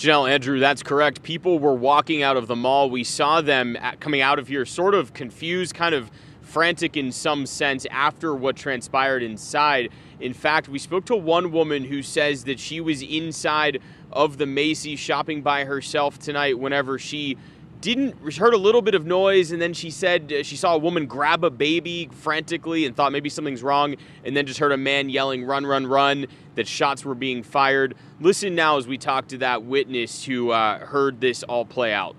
Janelle, Andrew, that's correct. People were walking out of the mall. We saw them coming out of here sort of confused, kind of frantic in some sense after what transpired inside. In fact, we spoke to one woman who says that she was inside of the Macy's shopping by herself tonight whenever she heard a little bit of noise, and then she said she saw a woman grab a baby frantically and thought maybe something's wrong, and then just heard a man yelling, "Run, run, run," that shots were being fired. Listen now as we talk to that witness who heard this all play out.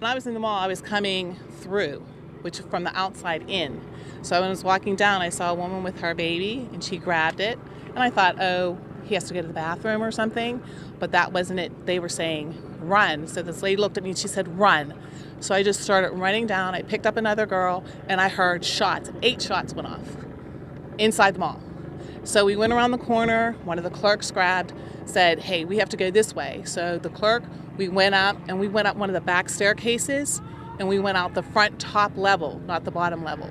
When I was in the mall, I was coming through, which from the outside in. So when I was walking down, I saw a woman with her baby, and she grabbed it, and I thought, oh, he has to go to the bathroom or something, but that wasn't it. They were saying, run. So this lady looked at me and she said, run. So I just started running down. I picked up another girl, and I heard shots. 8 shots went off inside the mall. So we went around the corner. One of the clerks said, hey, we have to go this way. So the clerk, we went up one of the back staircases, and we went out the front top level, not the bottom level.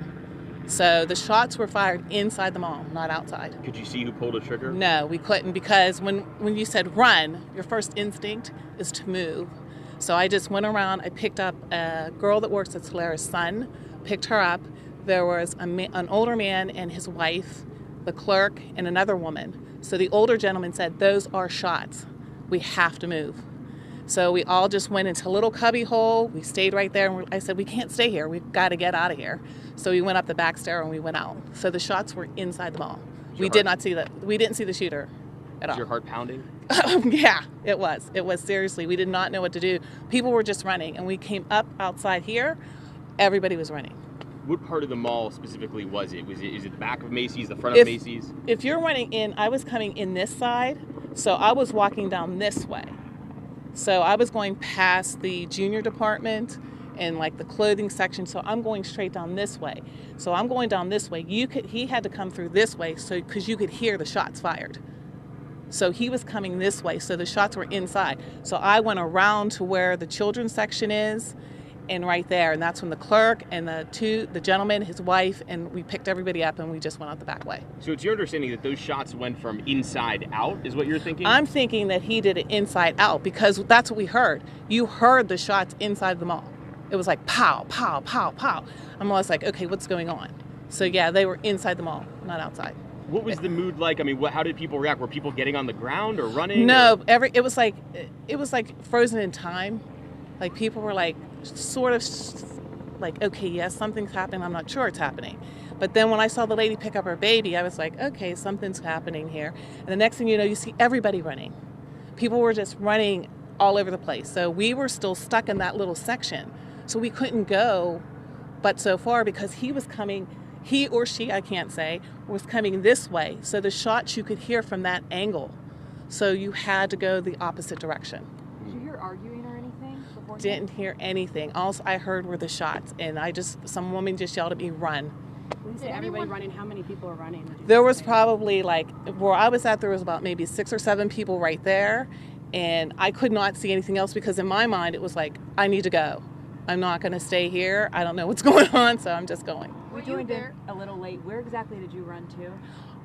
So the shots were fired inside the mall, not outside. Could you see who pulled a trigger? No, we couldn't, because when you said run, your first instinct is to move. So I just went around. I picked up a girl that works at Solera's son, picked her up. There was an older man and his wife, the clerk, and another woman. So the older gentleman said, those are shots. We have to move. So we all just went into a little cubby hole. We stayed right there, and I said, we can't stay here. We've got to get out of here. So we went up the back stair and we went out. So the shots were inside the mall. We didn't see the shooter at all. Was your heart pounding? Yeah, it was. It was, seriously. We did not know what to do. People were just running, and we came up outside here. Everybody was running. What part of the mall specifically was it? Is it the back of Macy's, the front of Macy's? If you're running in, I was coming in this side, so I was walking down this way. So I was going past the junior department and like the clothing section, so I'm going straight down this way. So I'm going down this way. He had to come through this way, so because you could hear the shots fired. So he was coming this way, so the shots were inside. So I went around to where the children's section is, and right there, and that's when the clerk and the gentleman, his wife, and we picked everybody up and we just went out the back way. So it's your understanding that those shots went from inside out, is what you're thinking? I'm thinking that he did it inside out, because that's what we heard. You heard the shots inside the mall. It was like pow, pow, pow, pow. I'm always like, okay, what's going on? So yeah, they were inside the mall, not outside. What was the mood like? I mean, how did people react? Were people getting on the ground or running? No, it was like frozen in time. Like people were like sort of like, okay, yes, something's happening. I'm not sure it's happening. But then when I saw the lady pick up her baby, I was like, okay, something's happening here. And the next thing you know, you see everybody running. People were just running all over the place. So we were still stuck in that little section. So we couldn't go but so far, because he was coming, he or she, I can't say, was coming this way. So the shots you could hear from that angle. So you had to go the opposite direction. Did you hear arguing or anything beforehand? Didn't hear anything. All I heard were the shots, and some woman just yelled at me, run. When you say everybody running, how many people are running? There was probably where I was at, there was about maybe 6 or 7 people right there, and I could not see anything else, because in my mind it was like, I need to go. I'm not going to stay here. I don't know what's going on, so I'm just going. We joined in a little late. Where exactly did you run to?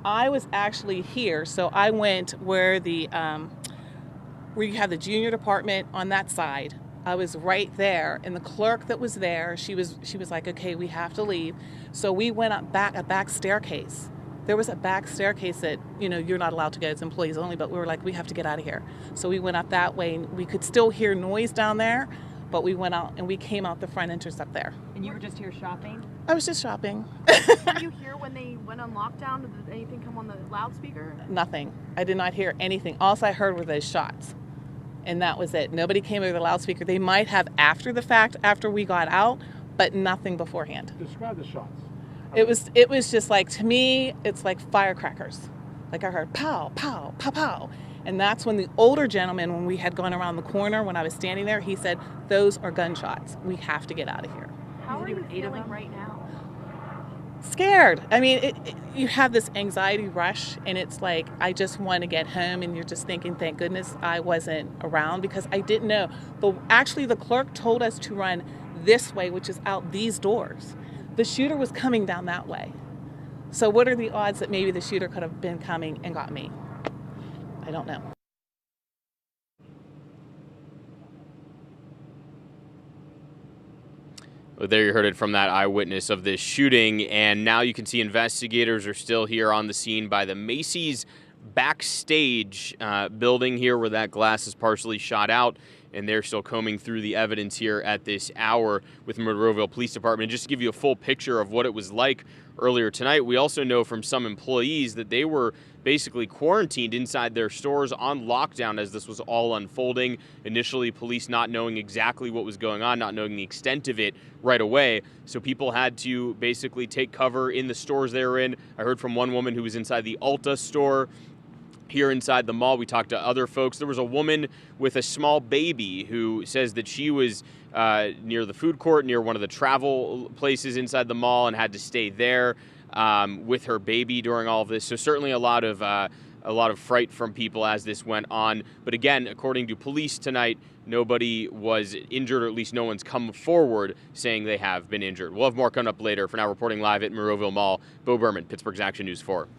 I was actually here, so I went where you have the junior department on that side. I was right there, and the clerk that was there, she was like, okay, we have to leave. So we went up a back staircase. There was a back staircase that, you're not allowed to go, it's employees only, but we were like, we have to get out of here. So we went up that way, and we could still hear noise down there, but we went out and we came out the front entrance up there. And you were just here shopping? I was just shopping. Did you hear when they went on lockdown? Did anything come on the loudspeaker? Nothing. I did not hear anything. All I heard were those shots. And that was it. Nobody came over the loudspeaker. They might have after the fact, after we got out, but nothing beforehand. Describe the shots. It was just like, to me, it's like firecrackers. Like I heard pow, pow, pow, pow. And that's when the older gentleman, when we had gone around the corner, when I was standing there, he said, those are gunshots. We have to get out of here. How are you feeling right now? Scared. I mean, you have this anxiety rush, and it's like, I just want to get home, and you're just thinking, thank goodness I wasn't around, because I didn't know. But actually, the clerk told us to run this way, which is out these doors. The shooter was coming down that way. So what are the odds that maybe the shooter could have been coming and got me? I don't know. Well, there you heard it from that eyewitness of this shooting. And now you can see investigators are still here on the scene by the Macy's backstage building here where that glass is partially shot out. And they're still combing through the evidence here at this hour with the Monroeville Police Department. And just to give you a full picture of what it was like earlier tonight, we also know from some employees that they were basically quarantined inside their stores on lockdown as this was all unfolding. Initially, police not knowing exactly what was going on, not knowing the extent of it right away. So people had to basically take cover in the stores they were in. I heard from one woman who was inside the Ulta store here inside the mall. We talked to other folks. There was a woman with a small baby who says that she was near the food court, near one of the travel places inside the mall, and had to stay there with her baby during all of this. So certainly a lot of fright from people as this went on. But again, according to police tonight, nobody was injured, or at least no one's come forward saying they have been injured. We'll have more coming up later. For now, reporting live at Monroeville Mall, Bo Berman, Pittsburgh's Action News 4.